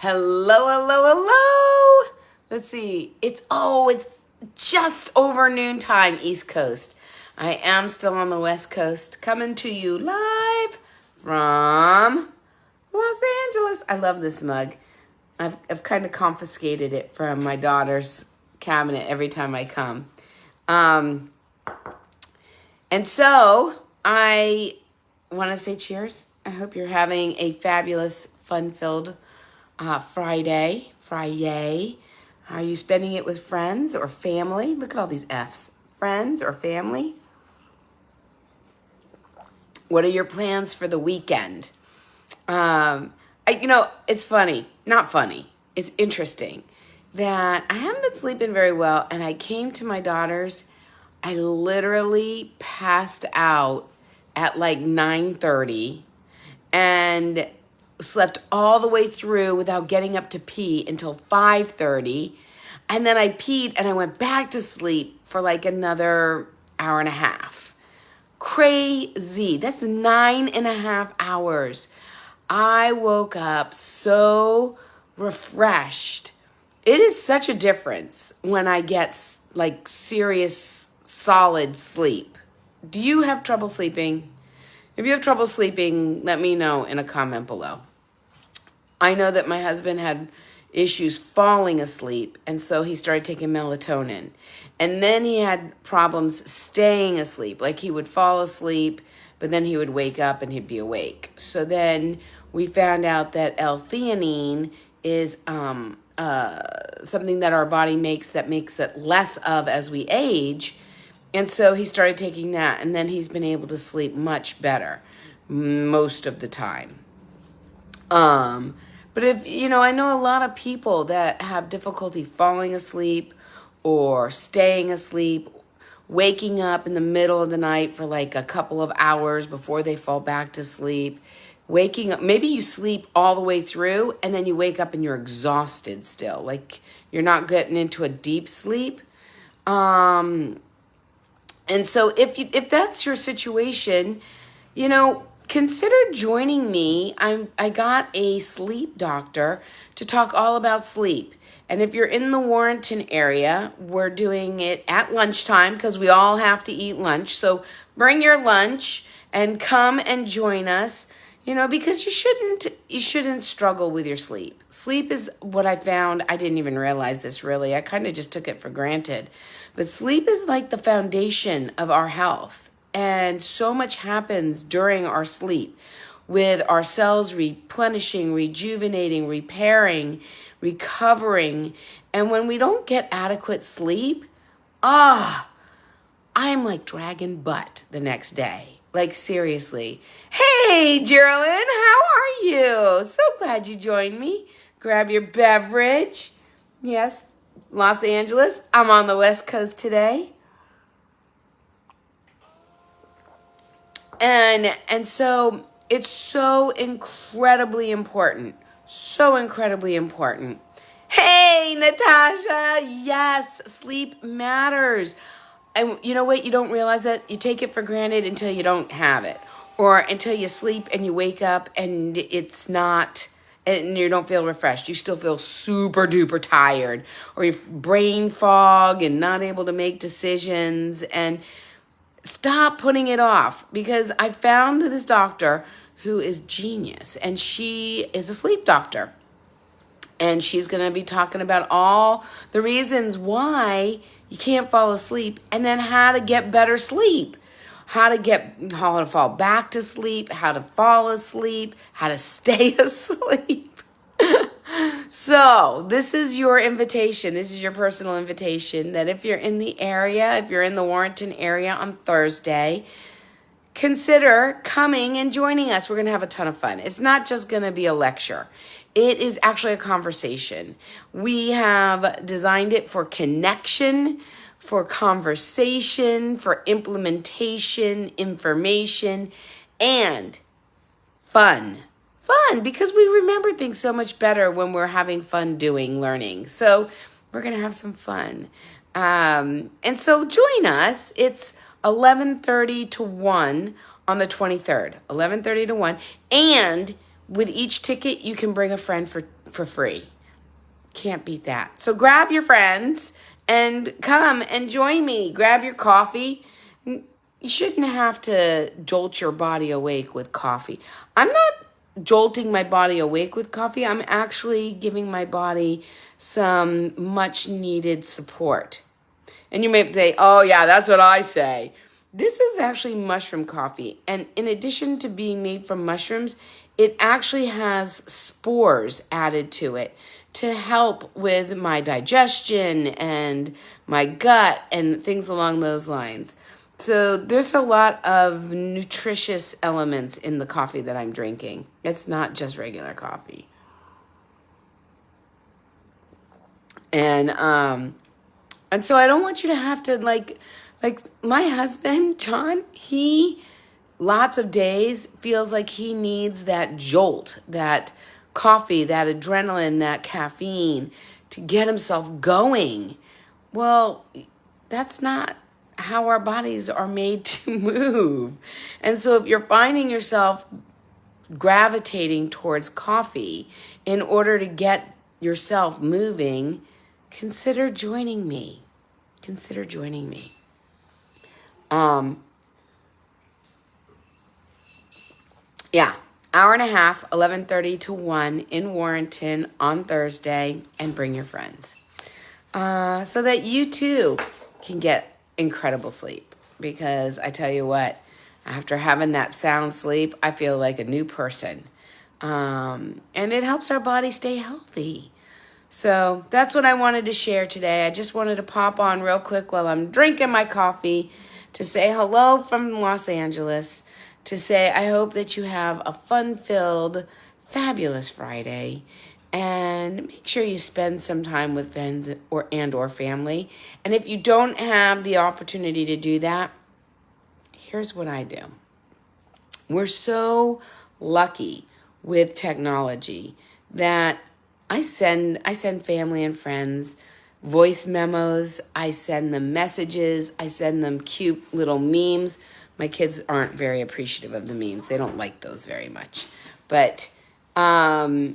Hello, hello, hello. Let's see. It's just over noontime East Coast. I am still on the West Coast, coming to you live from Los Angeles. I love this mug. I've kind of confiscated it from my daughter's cabinet every time I come. And so I want to say cheers. I hope you're having a fabulous, fun-filled Friday. Are you spending it with friends or family? Look at all these F's. Friends or family? What are your plans for the weekend? It's funny. Not funny. It's interesting that I haven't been sleeping very well, and I came to my daughter's. I literally passed out at like 9:30 and slept all the way through without getting up to pee until 5:30. And then I peed and I went back to sleep for like another hour and a half. Crazy. That's 9.5 hours. I woke up so refreshed. It is such a difference when I get like serious, solid sleep. Do you have trouble sleeping? If you have trouble sleeping, let me know in a comment below. I know that my husband had issues falling asleep, and so he started taking melatonin. And then he had problems staying asleep. Like he would fall asleep, but then he would wake up and he'd be awake. So then we found out that L-theanine is something that our body makes that makes it less of as we age. And so he started taking that, and then he's been able to sleep much better most of the time. But I know a lot of people that have difficulty falling asleep or staying asleep, waking up in the middle of the night for like a couple of hours before they fall back to sleep. Waking up, maybe you sleep all the way through and then you wake up and you're exhausted still, like you're not getting into a deep sleep. And so if that's your situation, consider joining me. I got a sleep doctor to talk all about sleep. And if you're in the Warrenton area, we're doing it at lunchtime because we all have to eat lunch. So bring your lunch and come and join us, because you shouldn't struggle with your sleep. Sleep is what I found. I didn't even realize this really. I kind of just took it for granted. But sleep is like the foundation of our health. And so much happens during our sleep with our cells replenishing, rejuvenating, repairing, recovering. And when we don't get adequate sleep, I'm like dragging butt the next day. Like seriously. Hey, Geraldine, how are you? So glad you joined me. Grab your beverage. Yes, Los Angeles. I'm on the West Coast today. And so it's so incredibly important. So incredibly important. Hey, Natasha. Yes, sleep matters. And you know what? You don't realize that. You take it for granted until you don't have it. Or until you sleep and you wake up and it's not, and you don't feel refreshed. You still feel super duper tired. Or your brain fog and not able to make decisions. And stop putting it off, because I found this doctor who is genius, and she is a sleep doctor. And she's going to be talking about all the reasons why you can't fall asleep, and then how to get better sleep, how to fall back to sleep, how to fall asleep, how to stay asleep. So this is your invitation. This is your personal invitation that if you're in the area, if you're in the Warrenton area on Thursday, consider coming and joining us. We're going to have a ton of fun. It's not just going to be a lecture. It is actually a conversation. We have designed it for connection, for conversation, for implementation, information, and fun. Fun, because we remember things so much better when we're having fun learning. So we're going to have some fun. And so join us. It's 11:30 to 1 on the 23rd. 11:30 to 1. And with each ticket, you can bring a friend for free. Can't beat that. So grab your friends and come and join me. Grab your coffee. You shouldn't have to jolt your body awake with coffee. I'm not jolting my body awake with coffee. I'm actually giving my body some much needed support. And you may say, oh yeah, that's what I say. This is actually mushroom coffee. And in addition to being made from mushrooms, it actually has spores added to it to help with my digestion and my gut and things along those lines. So there's a lot of nutritious elements in the coffee that I'm drinking. It's not just regular coffee. And so I don't want you to have to like my husband, John, he lots of days feels like he needs that jolt, that coffee, that adrenaline, that caffeine to get himself going. Well, that's not how our bodies are made to move. And so if you're finding yourself gravitating towards coffee in order to get yourself moving, consider joining me. Consider joining me. Hour and a half, 11:30 to 1 in Warrenton on Thursday, and bring your friends. So that you too can get incredible sleep. Because I tell you what, after having that sound sleep, I feel like a new person. And it helps our body stay healthy. So that's what I wanted to share today. I just wanted to pop on real quick while I'm drinking my coffee to say hello from Los Angeles, to say I hope that you have a fun-filled, fabulous Friday, and make sure you spend some time with friends or family. And if you don't have the opportunity to do that, here's what I do. We're so lucky with technology that I send family and friends voice memos. I send them messages. I send them cute little memes. My kids aren't very appreciative of the memes. They don't like those very much. But I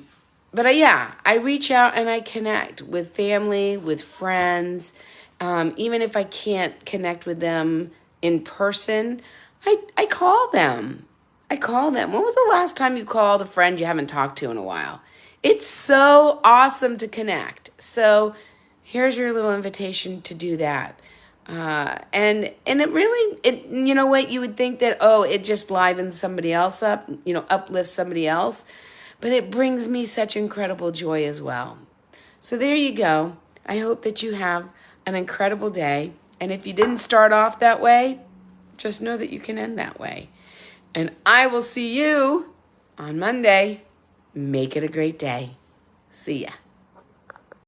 reach out and I connect with family, with friends. Even if I can't connect with them in person, I call them. When was the last time you called a friend you haven't talked to in a while? It's so awesome to connect. So here's your little invitation to do that. And it really, you know what, you would think that, it just livens somebody else up, uplifts somebody else, but it brings me such incredible joy as well. So there you go. I hope that you have an incredible day. And if you didn't start off that way, just know that you can end that way. And I will see you on Monday. Make it a great day. See ya.